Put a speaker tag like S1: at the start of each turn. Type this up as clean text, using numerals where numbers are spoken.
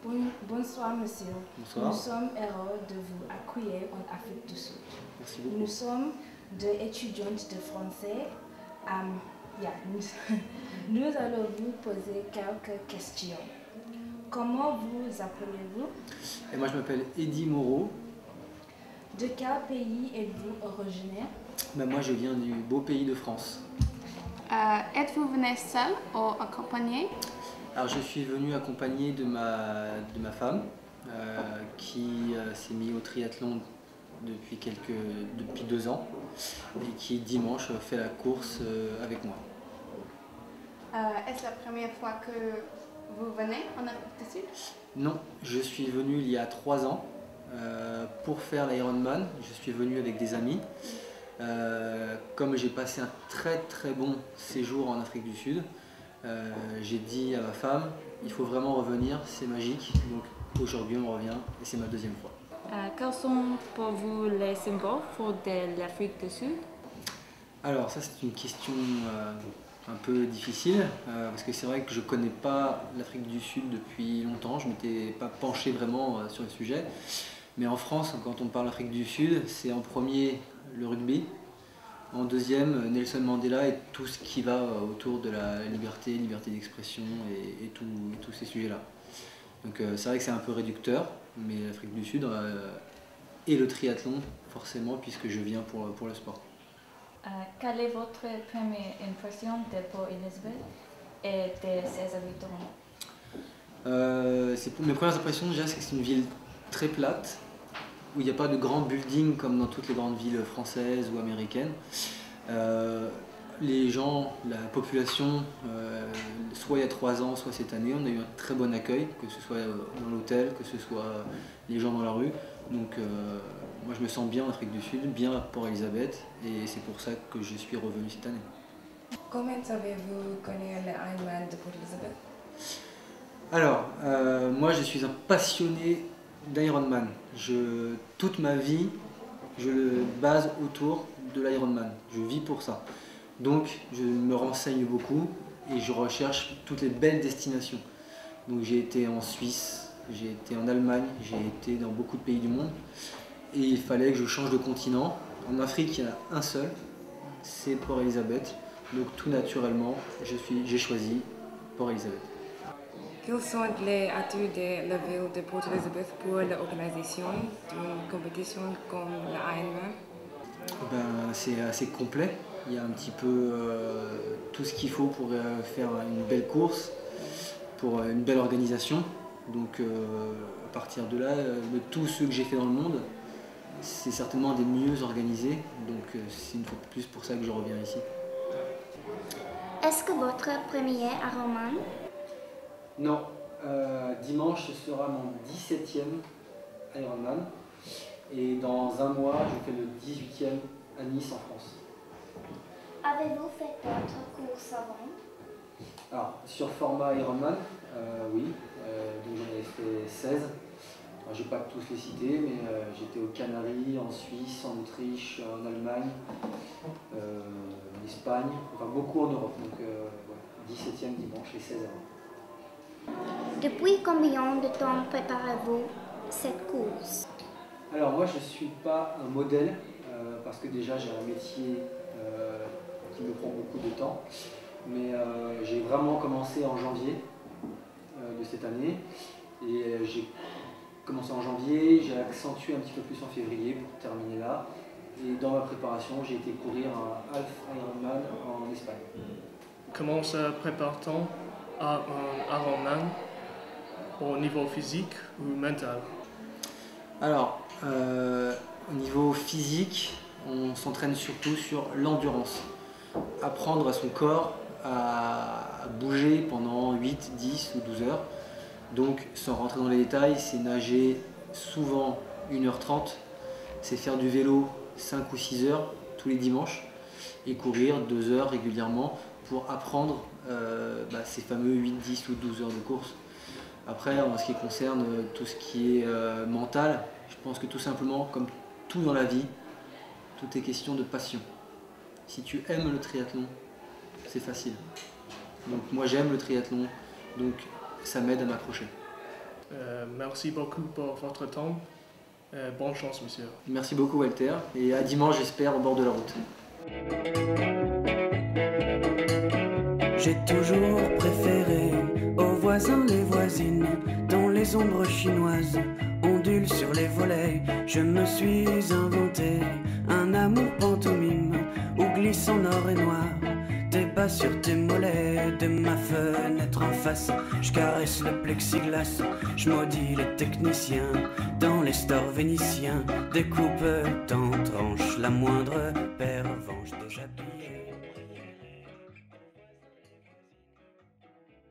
S1: Bonsoir monsieur.
S2: Bonsoir.
S1: Nous sommes heureux de vous accueillir en Afrique du Sud.
S2: Merci beaucoup.
S1: Nous sommes deux étudiantes de français. Nous allons vous poser quelques questions. Comment vous appelez-vous?
S2: Et moi je m'appelle Eddy Moreau.
S1: De quel pays êtes-vous originaire?
S2: Moi je viens du beau pays de France.
S3: Êtes-vous venu seul ou accompagné?
S2: Alors je suis venu accompagné de ma femme qui s'est mise au triathlon depuis 2 ans et qui dimanche fait la course avec moi.
S3: Est-ce la première fois que vous venez en Afrique du Sud?
S2: Non, je suis venu il y a 3 ans pour faire l'Ironman. Je suis venu avec des amis. Comme j'ai passé un très bon séjour en Afrique du Sud, j'ai dit à ma femme, il faut vraiment revenir, c'est magique. Donc aujourd'hui on revient et c'est ma 2e fois.
S4: Quels sont pour vous les symboles forts de l'Afrique du Sud?
S2: Alors ça c'est une question un peu difficile parce que c'est vrai que je ne connais pas l'Afrique du Sud depuis longtemps, je ne m'étais pas penché vraiment sur le sujet. Mais en France, quand on parle d'Afrique du Sud, c'est en premier le rugby, en deuxième Nelson Mandela et tout ce qui va autour de la liberté d'expression et tous ces sujets-là. Donc c'est vrai que c'est un peu réducteur, mais l'Afrique du Sud et le triathlon forcément puisque je viens pour le sport.
S4: Quelle est votre première impression de Port Elizabeth et de ses habitants?
S2: Mes premières impressions déjà, c'est que c'est une ville très plate, où il n'y a pas de grands buildings comme dans toutes les grandes villes françaises ou américaines. Les gens, la population, soit il y a 3 ans, soit cette année, on a eu un très bon accueil, que ce soit dans l'hôtel, que ce soit les gens dans la rue. Donc moi je me sens bien en Afrique du Sud, bien à Port Elizabeth, et c'est pour ça que je suis revenu cette année.
S1: Comment avez-vous connu l'Ironman de Port Elizabeth?
S2: Alors, moi je suis un passionné d'Ironman. Toute ma vie, je le base autour de l'Ironman. Je vis pour ça. Donc, je me renseigne beaucoup et je recherche toutes les belles destinations. Donc, j'ai été en Suisse, j'ai été en Allemagne, j'ai été dans beaucoup de pays du monde. Et il fallait que je change de continent. En Afrique, il y en a un seul, c'est Port Elizabeth. Donc, tout naturellement, j'ai choisi Port Elizabeth.
S1: Quels sont les atouts de la ville de Port Elizabeth pour l'organisation d'une compétition comme l'Ironman?
S2: C'est assez complet. Il y a un petit peu tout ce qu'il faut pour faire une belle course, pour une belle organisation. Donc à partir de là, de tous ceux que j'ai fait dans le monde, c'est certainement des mieux organisés. Donc c'est une fois de plus pour ça que je reviens ici.
S5: Est-ce que votre premier Ironman?
S2: Non, dimanche ce sera mon 17e Ironman et dans un mois je fais le 18e à Nice en France.
S5: Avez-vous fait d'autres courses avant?
S2: Alors sur format Ironman, oui, donc j'en ai fait 16. Je ne vais pas tous les citer, mais j'étais aux Canaries, en Suisse, en Autriche, en Allemagne, en Espagne, enfin beaucoup en Europe. Donc 17e dimanche et 16 avant.
S5: Depuis combien de temps préparez-vous cette course?
S2: Alors moi je ne suis pas un modèle parce que déjà j'ai un métier qui me prend beaucoup de temps, mais j'ai vraiment commencé en janvier de cette année et j'ai commencé en janvier, j'ai accentué un petit peu plus en février pour terminer là et dans ma préparation j'ai été courir un half Ironman en Espagne.
S6: Comment se prépare-t-on à un Ironman au niveau physique ou mental?
S2: Alors, au niveau physique, on s'entraîne surtout sur l'endurance. Apprendre à son corps à bouger pendant 8, 10 ou 12 heures. Donc, sans rentrer dans les détails, c'est nager souvent 1h30, c'est faire du vélo 5 ou 6 heures tous les dimanches et courir 2 heures régulièrement pour apprendre ces fameux 8, 10 ou 12 heures de course. Après, en ce qui concerne tout ce qui est mental, je pense que tout simplement, comme tout dans la vie, tout est question de passion. Si tu aimes le triathlon, c'est facile. Donc moi j'aime le triathlon, donc ça m'aide à m'accrocher.
S6: Merci beaucoup pour votre temps. Bonne chance, monsieur.
S2: Merci beaucoup, Walter. Et à dimanche, j'espère, au bord de la route.
S7: J'ai toujours préféré aux voisins les voisines, dont les ombres chinoises ondulent sur les volets. Je me suis inventé un amour pantomime où glisse en or et noir tes pas sur tes mollets. De ma fenêtre en face, je caresse le plexiglas, je maudis les techniciens dans les stores vénitiens. Découpe en tranches la moindre pervenche déshabillée.